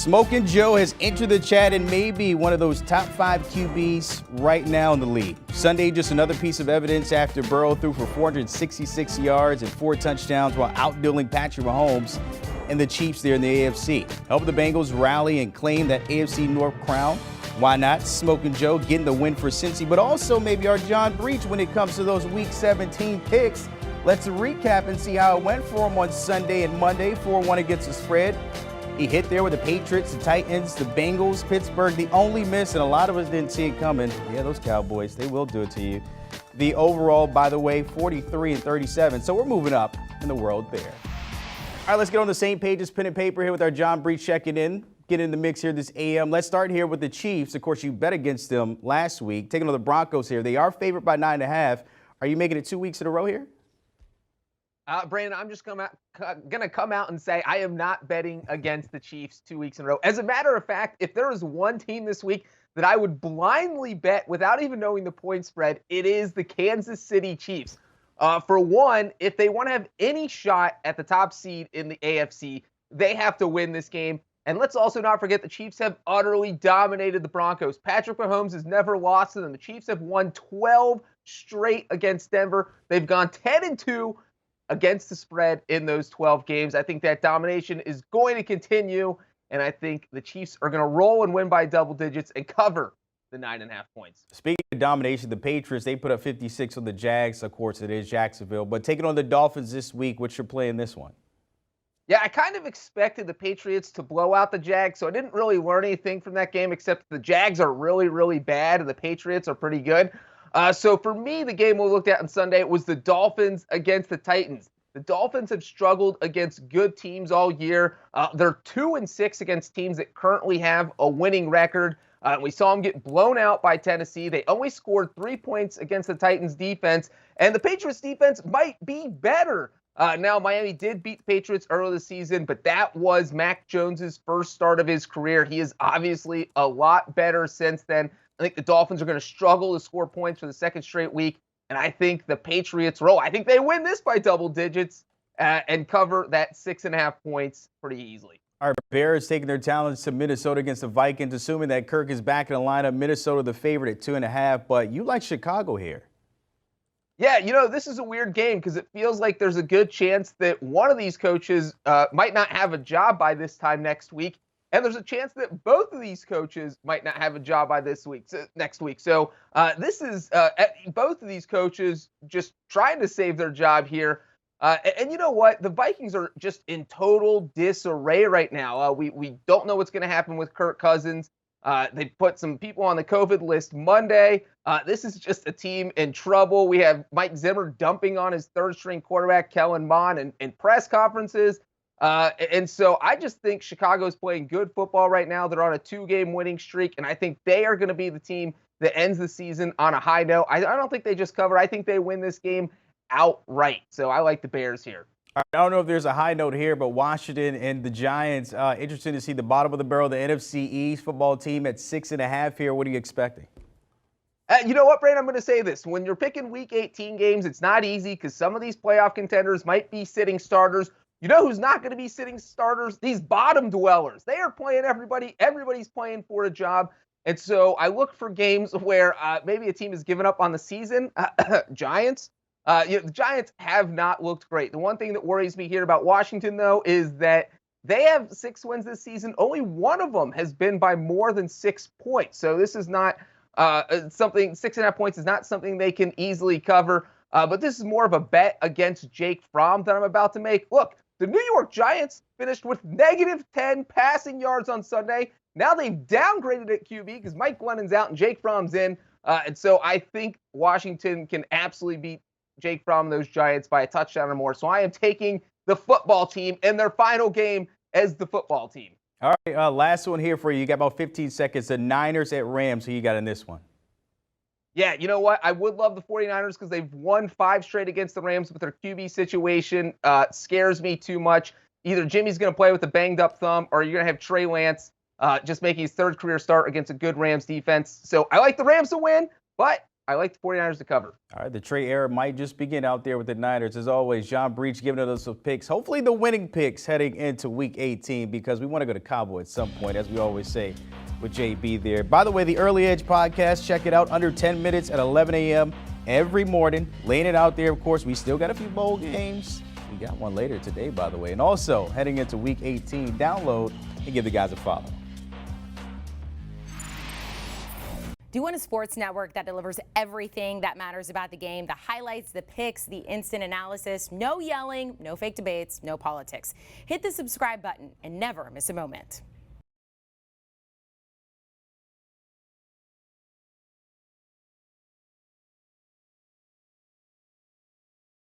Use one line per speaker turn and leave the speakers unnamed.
Smoking Joe has entered the chat and may be one of those top 5 QBs right now in the league. Sunday, just another piece of evidence after Burrow threw for 466 yards and 4 touchdowns while outdueling Patrick Mahomes and the Chiefs there in the AFC. Help the Bengals rally and claim that AFC North crown. Why not? Smoking Joe getting the win for Cincy, but also maybe our John Breech when it comes to those Week 17 picks. Let's recap and see how it went for him on Sunday and Monday. 4-1 against the spread. He hit there with the Patriots, the Titans, the Bengals, Pittsburgh. The only miss, and a lot of us didn't see it coming. Yeah, those Cowboys, they will do it to you. The overall, by the way, 43-37. So we're moving up in the world there. All right, let's get on the same page as pen and paper here with our John Breech checking in. Get in the mix here this AM. Let's start here with the Chiefs. Of course, you bet against them last week. Taking on the Broncos here. They are favored by 9.5. Are you making it 2 weeks in a row here?
Brandon, I'm just going to come out and say I am not betting against the Chiefs 2 weeks in a row. As a matter of fact, if there is one team this week that I would blindly bet without even knowing the point spread, it is the Kansas City Chiefs. For one, if they want to have any shot at the top seed in the AFC, they have to win this game. And let's also not forget the Chiefs have utterly dominated the Broncos. Patrick Mahomes has never lost to them. The Chiefs have won 12 straight against Denver. They've gone 10-2 against the spread in those 12 games. I think that domination is going to continue, and I think the Chiefs are going to roll and win by double digits and cover the 9.5 points.
Speaking of domination, the Patriots, they put up 56 on the Jags. Of course, it is Jacksonville. But taking on the Dolphins this week, what's your play in this one?
Yeah, I kind of expected the Patriots to blow out the Jags, so I didn't really learn anything from that game except the Jags are really, really bad and the Patriots are pretty good. So for me, the game we looked at on Sunday was the Dolphins against the Titans. The Dolphins have struggled against good teams all year. They're 2-6 against teams that currently have a winning record. We saw them get blown out by Tennessee. They only scored 3 points against the Titans defense, and the Patriots defense might be better. Now, Miami did beat the Patriots early this season, but that was Mac Jones's first start of his career. He is obviously a lot better since then. I think the Dolphins are going to struggle to score points for the second straight week, and I think the Patriots roll. I think they win this by double digits and cover that 6.5 points pretty easily.
All right, Bears taking their talents to Minnesota against the Vikings, assuming that Kirk is back in the lineup. Minnesota the favorite at 2.5, but you like Chicago here.
Yeah, this is a weird game because it feels like there's a good chance that one of these coaches might not have a job by this time next week. And there's a chance that both of these coaches might not have a job by next week. So this is both of these coaches just trying to save their job here. And you know what? The Vikings are just in total disarray right now. We don't know what's going to happen with Kirk Cousins. They put some people on the COVID list Monday. This is just a team in trouble. We have Mike Zimmer dumping on his third-string quarterback, Kellen Mond, in press conferences. And so I just think Chicago's playing good football right now. They're on a 2-game winning streak, and I think they are going to be the team that ends the season on a high note. I don't think they just cover. I think they win this game outright. So I like the Bears here.
All right, I don't know if there's a high note here, but Washington and the Giants, interesting to see the bottom of the barrel, the NFC East football team at 6.5 here. What are you expecting?
You know what, Brandon? I'm going to say this. When you're picking Week 18 games, it's not easy because some of these playoff contenders might be sitting starters. You know who's not going to be sitting starters? These bottom dwellers. They are playing everybody. Everybody's playing for a job. And so I look for games where maybe a team has given up on the season. Giants. The Giants have not looked great. The one thing that worries me here about Washington, though, is that they have 6 wins this season. Only one of them has been by more than 6 points. So this is not something, 6.5 points is not something they can easily cover. But this is more of a bet against Jake Fromm that I'm about to make. Look, the New York Giants finished with -10 passing yards on Sunday. Now they've downgraded at QB because Mike Glennon's out and Jake Fromm's in. And so I think Washington can absolutely beat Jake Fromm, those Giants, by a touchdown or more. So I am taking the football team in their final game as the football team.
All right, last one here for you. You got about 15 seconds. The Niners at Rams. Who you got in this one?
Yeah, you know what? I would love the 49ers because they've won 5 straight against the Rams, but their QB situation scares me too much. Either Jimmy's going to play with a banged-up thumb or you're going to have Trey Lance just making his 3rd career start against a good Rams defense. So I like the Rams to win, but I like the 49ers to cover.
All right, the Trey era might just begin out there with the Niners. As always, John Breech giving us some picks, hopefully the winning picks heading into Week 18, because we want to go to Cabo at some point, as we always say with JB there. By the way, the Early Edge podcast, check it out, under 10 minutes at 11 a.m. every morning. Laying it out there, of course, we still got a few bowl games. We got one later today, by the way. And also, heading into Week 18, download and give the guys a follow.
Do you want a sports network that delivers everything that matters about the game? The highlights, the picks, the instant analysis, no yelling, no fake debates, no politics. Hit the subscribe button and never miss a moment.